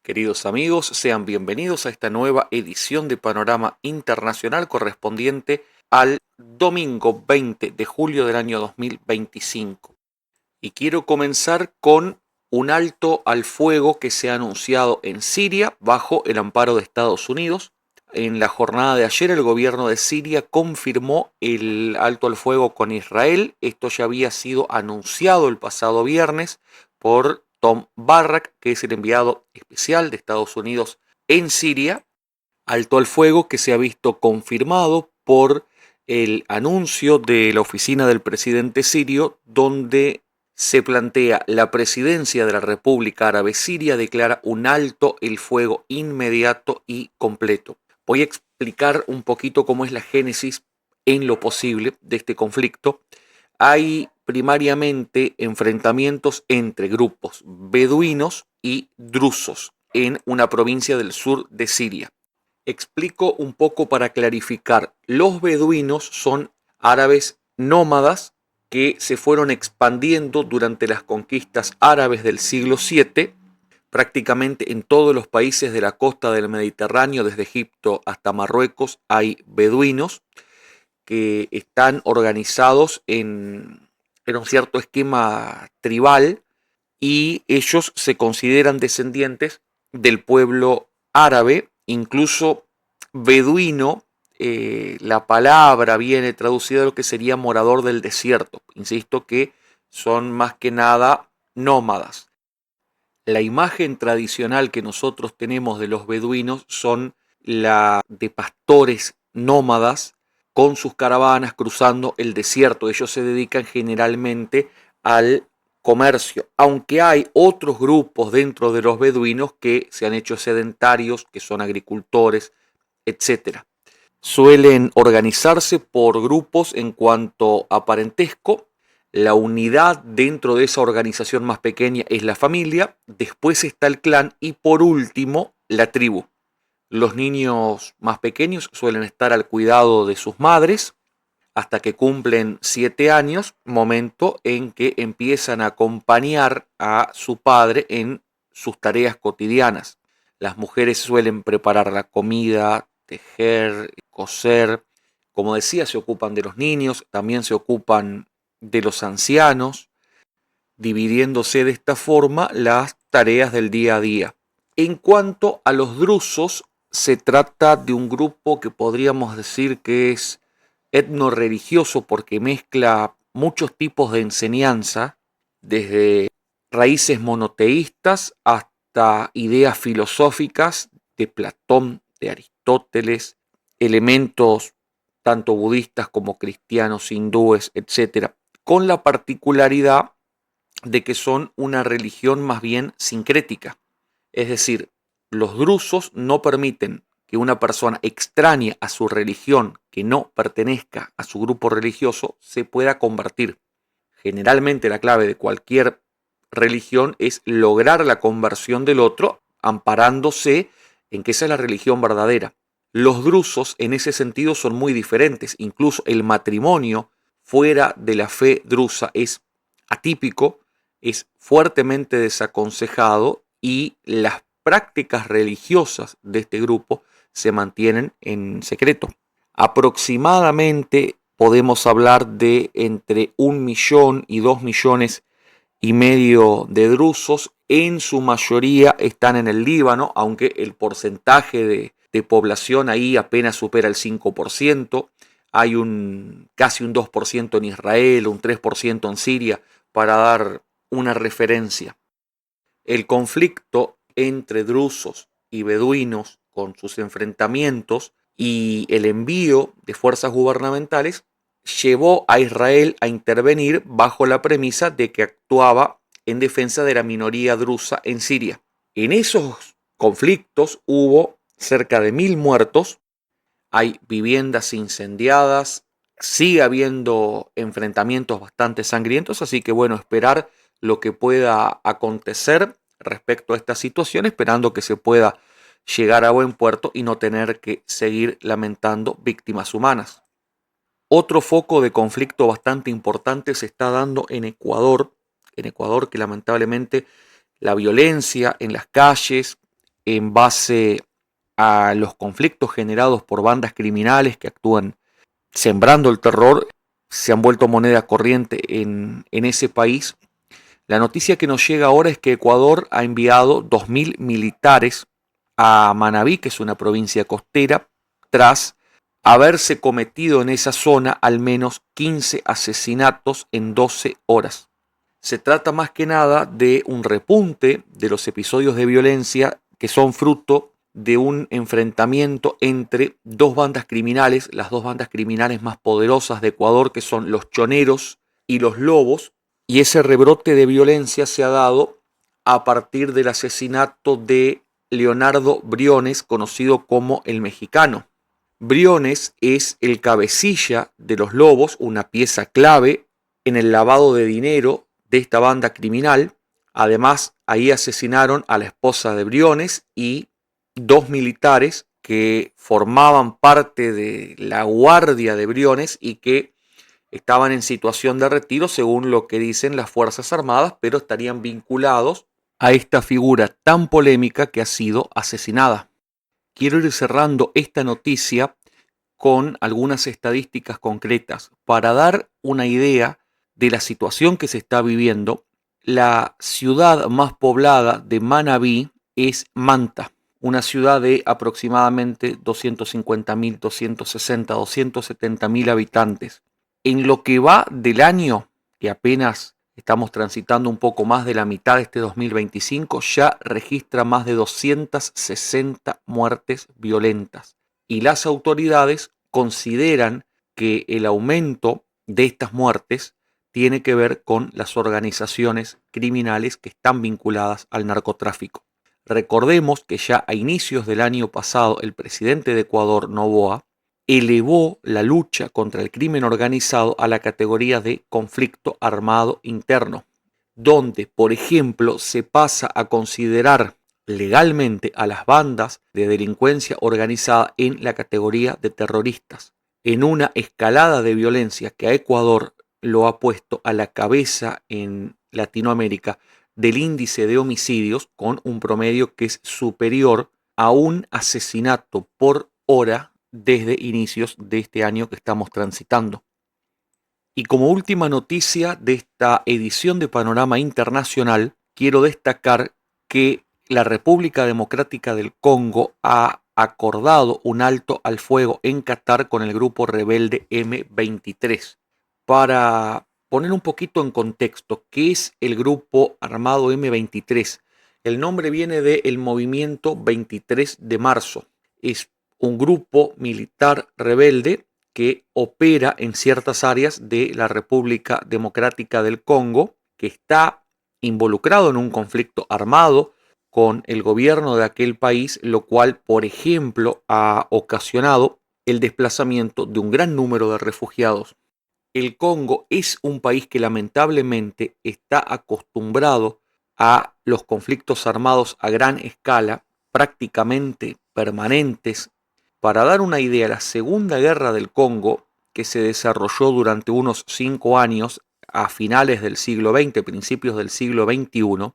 Queridos amigos, sean bienvenidos a esta nueva edición de Panorama Internacional correspondiente al domingo 20 de julio del año 2025. Y quiero comenzar con un alto al fuego que se ha anunciado en Siria bajo el amparo de Estados Unidos. En la jornada de ayer el gobierno de Siria confirmó el alto al fuego con Israel. Esto ya había sido anunciado el pasado viernes por Tom Barrack, que es el enviado especial de Estados Unidos en Siria. Alto al fuego que se ha visto confirmado por el anuncio de la oficina del presidente sirio, donde se plantea la presidencia de la República Árabe Siria declara un alto el fuego inmediato y completo. Voy a explicar un poquito cómo es la génesis en lo posible de este conflicto. Hay primariamente enfrentamientos entre grupos beduinos y drusos en una provincia del sur de Siria. Explico un poco para clarificar. Los beduinos son árabes nómadas que se fueron expandiendo durante las conquistas árabes del siglo VII, prácticamente en todos los países de la costa del Mediterráneo, desde Egipto hasta Marruecos, hay beduinos que están organizados en un cierto esquema tribal y ellos se consideran descendientes del pueblo árabe, incluso beduino. La palabra viene traducida a lo que sería morador del desierto. Insisto que son más que nada nómadas. La imagen tradicional que nosotros tenemos de los beduinos son la de pastores nómadas con sus caravanas cruzando el desierto. Ellos se dedican generalmente al comercio, aunque hay otros grupos dentro de los beduinos que se han hecho sedentarios, que son agricultores, etcétera. Suelen organizarse por grupos en cuanto a parentesco. La unidad dentro de esa organización más pequeña es la familia, después está el clan y por último la tribu. Los niños más pequeños suelen estar al cuidado de sus madres hasta que cumplen 7 años, momento en que empiezan a acompañar a su padre en sus tareas cotidianas. Las mujeres suelen preparar la comida, tejer, coser. Como decía, se ocupan de los niños, también se ocupan de los ancianos, dividiéndose de esta forma las tareas del día a día. En cuanto a los drusos, se trata de un grupo que podríamos decir que es etno-religioso porque mezcla muchos tipos de enseñanza, desde raíces monoteístas hasta ideas filosóficas de Platón, de Aristóteles, elementos tanto budistas como cristianos, hindúes, etcétera, con la particularidad de que son una religión más bien sincrética. Es decir, los drusos no permiten que una persona extraña a su religión, que no pertenezca a su grupo religioso, se pueda convertir. Generalmente la clave de cualquier religión es lograr la conversión del otro, amparándose en que esa es la religión verdadera. Los drusos en ese sentido son muy diferentes. Incluso el matrimonio fuera de la fe drusa es atípico, es fuertemente desaconsejado y las prácticas religiosas de este grupo se mantienen en secreto. Aproximadamente podemos hablar de entre 1 millón y 2,5 millones de drusos. En su mayoría están en el Líbano, aunque el porcentaje de población ahí apenas supera el 5%. Hay casi un 2% en Israel, un 3% en Siria, para dar una referencia. El conflicto entre drusos y beduinos, con sus enfrentamientos y el envío de fuerzas gubernamentales, llevó a Israel a intervenir bajo la premisa de que actuaba en defensa de la minoría drusa en Siria. En esos conflictos hubo cerca de 1.000 muertos, hay viviendas incendiadas, sigue habiendo enfrentamientos bastante sangrientos, así que bueno, esperar lo que pueda acontecer respecto a esta situación, esperando que se pueda llegar a buen puerto y no tener que seguir lamentando víctimas humanas. Otro foco de conflicto bastante importante se está dando en Ecuador que lamentablemente la violencia en las calles, en base a los conflictos generados por bandas criminales que actúan sembrando el terror, se han vuelto moneda corriente en ese país. La noticia que nos llega ahora es que Ecuador ha enviado 2.000 militares a Manabí, que es una provincia costera, tras haberse cometido en esa zona al menos 15 asesinatos en 12 horas. Se trata más que nada de un repunte de los episodios de violencia que son fruto de un enfrentamiento entre dos bandas criminales, las dos bandas criminales más poderosas de Ecuador, que son los choneros y los lobos, y ese rebrote de violencia se ha dado a partir del asesinato de Leonardo Briones, conocido como el Mexicano. Briones es el cabecilla de los lobos, una pieza clave en el lavado de dinero de esta banda criminal. Además, ahí asesinaron a la esposa de Briones y dos militares que formaban parte de la guardia de Briones y que estaban en situación de retiro según lo que dicen las Fuerzas Armadas, pero estarían vinculados a esta figura tan polémica que ha sido asesinada. Quiero ir cerrando esta noticia con algunas estadísticas concretas para dar una idea de la situación que se está viviendo. La ciudad más poblada de Manabí es Manta, una ciudad de aproximadamente 250.000, 260, 270.000 habitantes. En lo que va del año, que apenas estamos transitando un poco más de la mitad de este 2025, ya registra más de 260 muertes violentas. Y las autoridades consideran que el aumento de estas muertes tiene que ver con las organizaciones criminales que están vinculadas al narcotráfico. Recordemos que ya a inicios del año pasado el presidente de Ecuador, Noboa, elevó la lucha contra el crimen organizado a la categoría de conflicto armado interno, donde, por ejemplo, se pasa a considerar legalmente a las bandas de delincuencia organizada en la categoría de terroristas, en una escalada de violencia que a Ecuador lo ha puesto a la cabeza en Latinoamérica del índice de homicidios, con un promedio que es superior a un asesinato por hora desde inicios de este año que estamos transitando. Y como última noticia de esta edición de Panorama Internacional, quiero destacar que la República Democrática del Congo ha acordado un alto al fuego en Qatar con el grupo rebelde M23. Para poner un poquito en contexto, ¿qué es el grupo armado M23? El nombre viene del movimiento 23 de marzo. Es un grupo militar rebelde que opera en ciertas áreas de la República Democrática del Congo, que está involucrado en un conflicto armado con el gobierno de aquel país, lo cual, por ejemplo, ha ocasionado el desplazamiento de un gran número de refugiados. El Congo es un país que lamentablemente está acostumbrado a los conflictos armados a gran escala, prácticamente permanentes. Para dar una idea, la Segunda Guerra del Congo, que se desarrolló durante unos 5 años a finales del siglo XX, principios del siglo XXI,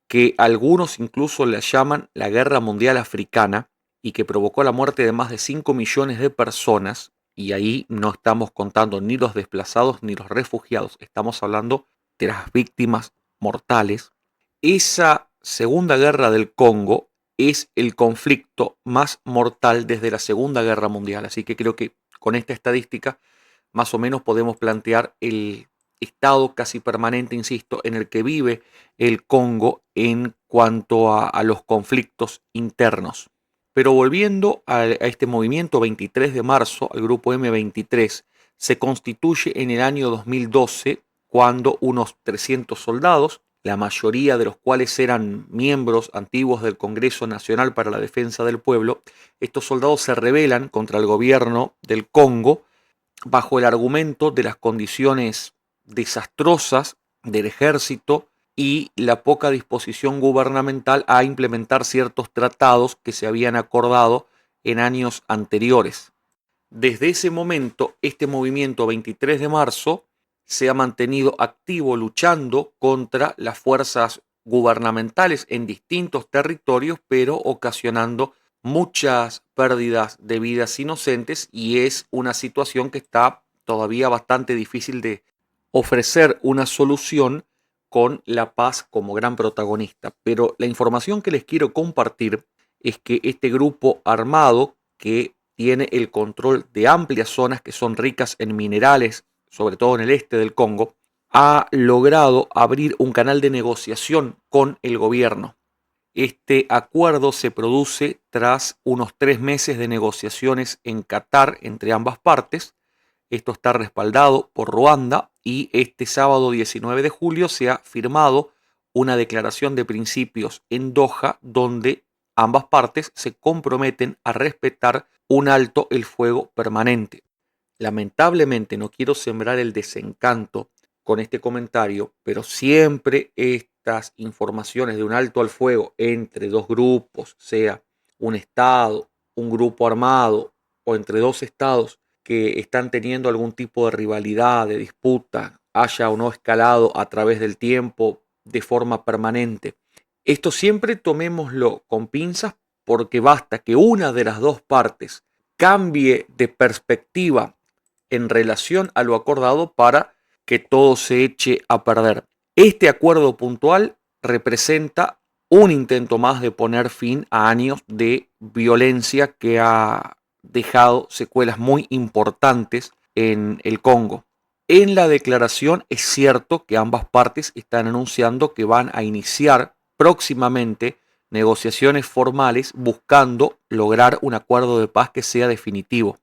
que algunos incluso la llaman la Guerra Mundial Africana y que provocó la muerte de más de 5 millones de personas, y ahí no estamos contando ni los desplazados ni los refugiados, estamos hablando de las víctimas mortales. Esa Segunda Guerra del Congo es el conflicto más mortal desde la Segunda Guerra Mundial, así que creo que con esta estadística más o menos podemos plantear el estado casi permanente, insisto, en el que vive el Congo en cuanto a los conflictos internos. Pero volviendo a este movimiento 23 de marzo, al grupo M23, se constituye en el año 2012 cuando unos 300 soldados, la mayoría de los cuales eran miembros antiguos del Congreso Nacional para la Defensa del Pueblo, estos soldados se rebelan contra el gobierno del Congo bajo el argumento de las condiciones desastrosas del ejército y la poca disposición gubernamental a implementar ciertos tratados que se habían acordado en años anteriores. Desde ese momento, este movimiento 23 de marzo se ha mantenido activo luchando contra las fuerzas gubernamentales en distintos territorios, pero ocasionando muchas pérdidas de vidas inocentes, y es una situación que está todavía bastante difícil de ofrecer una solución con la paz como gran protagonista. Pero la información que les quiero compartir es que este grupo armado, que tiene el control de amplias zonas que son ricas en minerales, sobre todo en el este del Congo, ha logrado abrir un canal de negociación con el gobierno. Este acuerdo se produce tras unos 3 meses de negociaciones en Qatar entre ambas partes. Esto está respaldado por Ruanda, y este sábado 19 de julio se ha firmado una declaración de principios en Doha, donde ambas partes se comprometen a respetar un alto el fuego permanente. Lamentablemente no quiero sembrar el desencanto con este comentario, pero siempre estas informaciones de un alto al fuego entre dos grupos, sea un Estado, un grupo armado o entre dos estados que están teniendo algún tipo de rivalidad, de disputa, haya o no escalado a través del tiempo de forma permanente. Esto siempre tomémoslo con pinzas, porque basta que una de las dos partes cambie de perspectiva en relación a lo acordado para que todo se eche a perder. Este acuerdo puntual representa un intento más de poner fin a años de violencia que ha dejado secuelas muy importantes en el Congo. En la declaración es cierto que ambas partes están anunciando que van a iniciar próximamente negociaciones formales buscando lograr un acuerdo de paz que sea definitivo.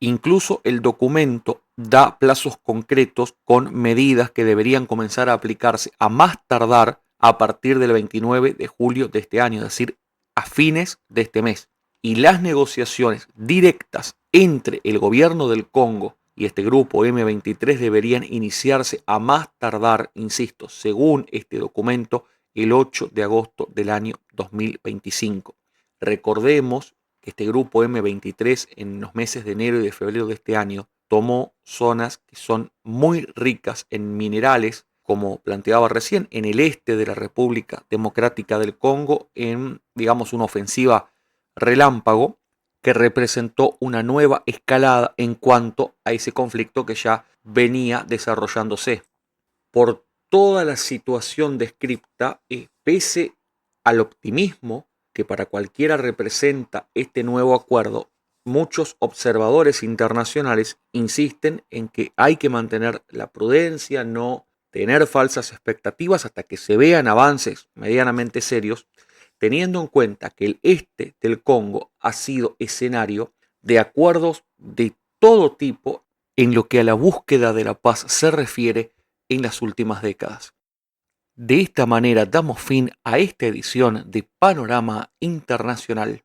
Incluso el documento da plazos concretos con medidas que deberían comenzar a aplicarse a más tardar a partir del 29 de julio de este año, es decir, a fines de este mes. Y las negociaciones directas entre el gobierno del Congo y este grupo M23 deberían iniciarse a más tardar, insisto, según este documento, el 8 de agosto del año 2025. Recordemos que este grupo M23 en los meses de enero y de febrero de este año tomó zonas que son muy ricas en minerales, como planteaba recién, en el este de la República Democrática del Congo, en, digamos, una ofensiva relámpago que representó una nueva escalada en cuanto a ese conflicto que ya venía desarrollándose. Por toda la situación descripta, pese al optimismo que para cualquiera representa este nuevo acuerdo, muchos observadores internacionales insisten en que hay que mantener la prudencia, no tener falsas expectativas hasta que se vean avances medianamente serios, teniendo en cuenta que el este del Congo ha sido escenario de acuerdos de todo tipo en lo que a la búsqueda de la paz se refiere en las últimas décadas. De esta manera damos fin a esta edición de Panorama Internacional.